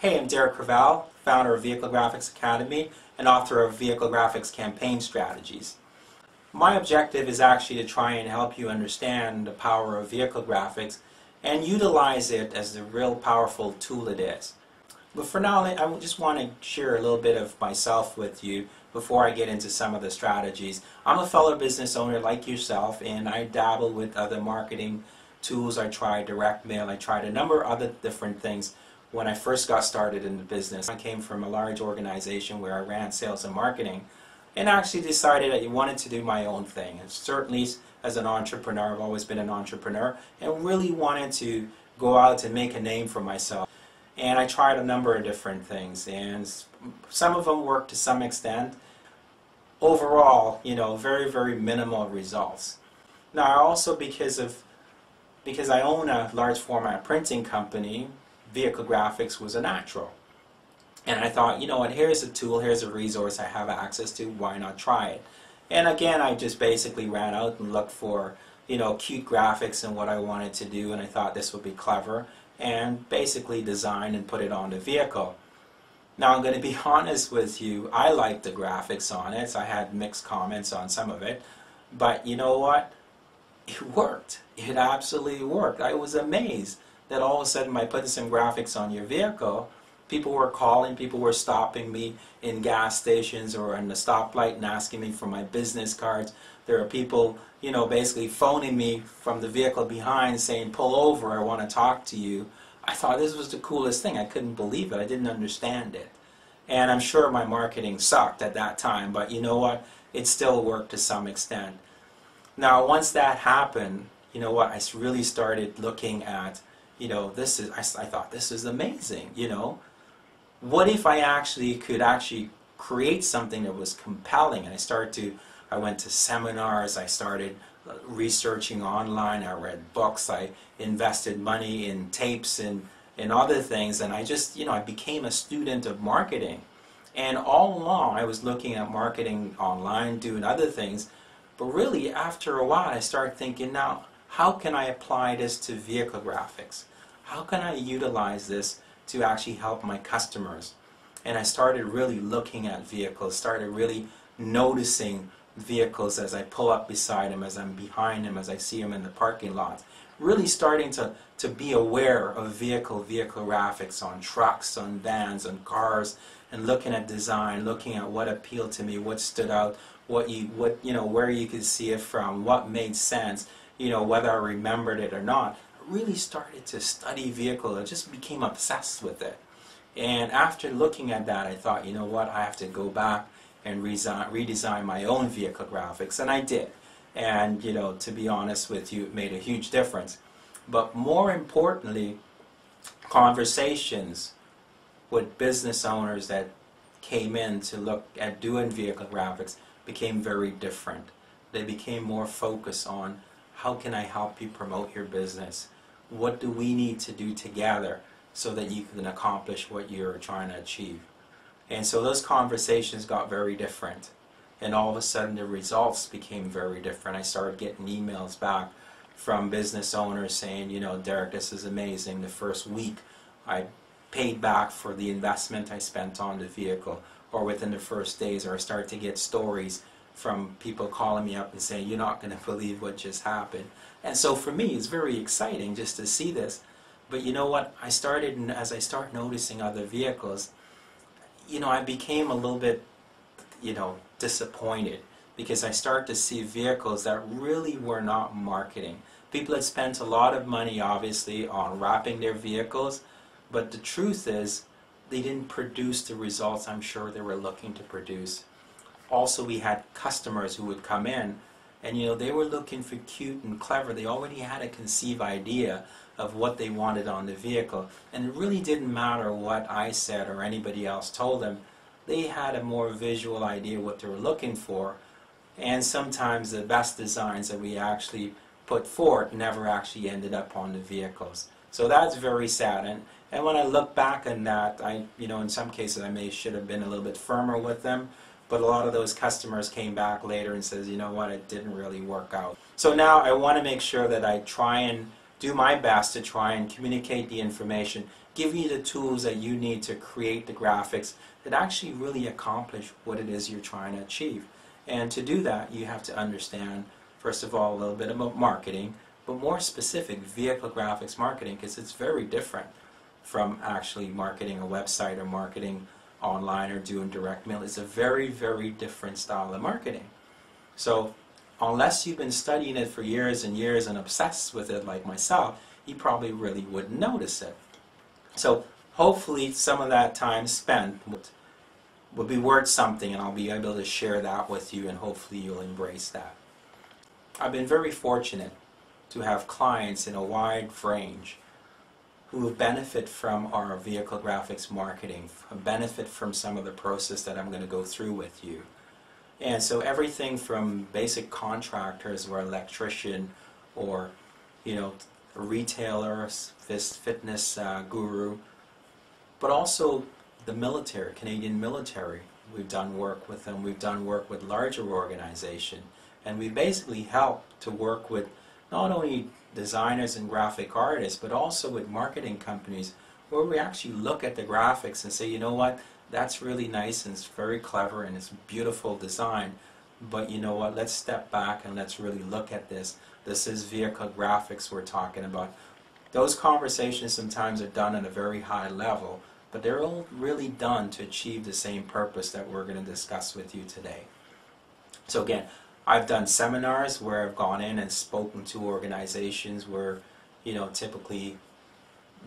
Hey, I'm Derek Creval, founder of Vehicle Graphics Academy and author of Vehicle Graphics Campaign Strategies. My objective is actually to try and help you understand the power of vehicle graphics and utilize it as the real powerful tool it is. But for now, I just want to share a little bit of myself with you before I get into some of the strategies. I'm a fellow business owner like yourself, and I dabble with other marketing tools. I tried direct mail, I tried a number of other different things when I first got started in the business. I came from a large organization where I ran sales and marketing, and actually decided that I wanted to do my own thing. And certainly as an entrepreneur, I've always been an entrepreneur, and really wanted to go out and make a name for myself. And I tried a number of different things, and some of them worked to some extent. Overall, very, very minimal results. Now, also because I own a large format printing company, vehicle graphics was a natural. And I thought, you know what, here's a tool, here's a resource I have access to, why not try it? And again, I just basically ran out and looked for, cute graphics and what I wanted to do, and I thought this would be clever, and basically designed and put it on the vehicle. Now, I'm going to be honest with you, I liked the graphics on it, so I had mixed comments on some of it, but you know what? It worked. It absolutely worked. I was amazed that all of a sudden by putting some graphics on your vehicle, people were calling, people were stopping me in gas stations or in the stoplight and asking me for my business cards. There are people, basically phoning me from the vehicle behind saying, pull over, I want to talk to you. I thought this was the coolest thing. I couldn't believe it. I didn't understand it. And I'm sure my marketing sucked at that time, but you know what? It still worked to some extent. Now, once that happened, you know what? I really started looking at, I thought this is amazing, What if I could create something that was compelling? And I went to seminars, I started researching online, I read books, I invested money in tapes and other things, and I became a student of marketing. And all along I was looking at marketing online, doing other things, but really after a while I started thinking, now how can I apply this to vehicle graphics? How can I utilize this to actually help my customers? And I started really looking at vehicles, started really noticing vehicles as I pull up beside them, as I'm behind them, as I see them in the parking lot. Really starting to be aware of vehicle graphics on trucks, on vans, on cars, and looking at design, looking at what appealed to me, what stood out, where you could see it from, what made sense, whether I remembered it or not. Really started to study vehicle. I just became obsessed with it. And after looking at that, I thought, you know what, I have to go back and redesign my own vehicle graphics, and I did. And to be honest with you, it made a huge difference. But more importantly, conversations with business owners that came in to look at doing vehicle graphics became very different. They became more focused on, how can I help you promote your business? What do we need to do together so that you can accomplish what you're trying to achieve? And so those conversations got very different. And all of a sudden the results became very different. I started getting emails back from business owners saying, Derek, this is amazing. The first week I paid back for the investment I spent on the vehicle. Or within the first days, or I started to get stories from people calling me up and saying, you're not going to believe what just happened. And so for me, it's very exciting just to see this. But you know what? As I start noticing other vehicles, I became a little bit, disappointed, because I start to see vehicles that really were not marketing. People had spent a lot of money, obviously, on wrapping their vehicles, but the truth is, they didn't produce the results I'm sure they were looking to produce. Also, we had customers who would come in and they were looking for cute and clever. They already had a conceived idea of what they wanted on the vehicle, and it really didn't matter what I said or anybody else told them. They had a more visual idea what they were looking for, and sometimes the best designs that we actually put forth never actually ended up on the vehicles. So that's very sad. And when I look back on that, in some cases I should have been a little bit firmer with them, but a lot of those customers came back later and says, you know what, it didn't really work out. So now I want to make sure that I try and do my best to try and communicate the information give you the tools that you need to create the graphics that actually really accomplish what it is you're trying to achieve. And to do that, you have to understand, first of all, a little bit about marketing, but more specific, vehicle graphics marketing, because it's very different from actually marketing a website or marketing online or doing direct mail. It's a very, very different style of marketing. So unless you've been studying it for years and years and obsessed with it like myself, you probably really wouldn't notice it. So hopefully some of that time spent would be worth something, and I'll be able to share that with you, and hopefully you'll embrace that. I've been very fortunate to have clients in a wide range who benefit from our vehicle graphics marketing, benefit from some of the process that I'm going to go through with you. And so everything from basic contractors or electrician or, you know, a retailer, fitness guru, but also the military, Canadian military. We've done work with them. We've done work with larger organizations. And we basically help to work with not only designers and graphic artists, but also with marketing companies, where we actually look at the graphics and say, you know what, that's really nice and it's very clever and it's beautiful design, but you know what, let's step back and let's really look at this. This is vehicle graphics we're talking about. Those conversations sometimes are done at a very high level, but they're all really done to achieve the same purpose that we're going to discuss with you today. So again, I've done seminars where I've gone in and spoken to organizations where, you know, typically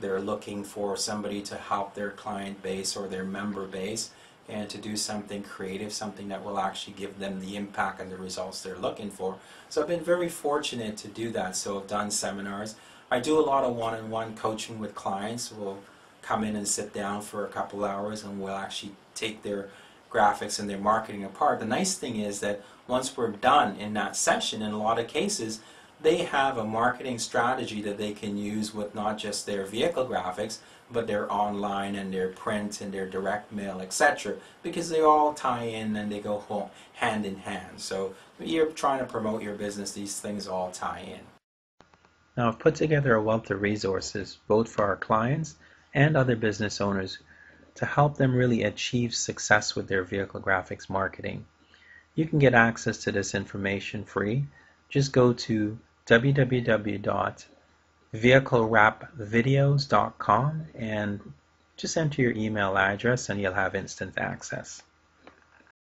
they're looking for somebody to help their client base or their member base and to do something creative, something that will actually give them the impact and the results they're looking for. So I've been very fortunate to do that. So I've done seminars. I do a lot of one-on-one coaching with clients. We'll come in and sit down for a couple hours and we'll actually take their graphics and their marketing apart. The nice thing is that once we're done in that session, in a lot of cases, they have a marketing strategy that they can use with not just their vehicle graphics, but their online and their print and their direct mail, etc. Because they all tie in and they go home hand in hand. So when you're trying to promote your business, these things all tie in. Now, I've put together a wealth of resources, both for our clients and other business owners, to help them really achieve success with their vehicle graphics marketing. You can get access to this information free. Just go to www.vehiclewrapvideos.com and just enter your email address and you'll have instant access.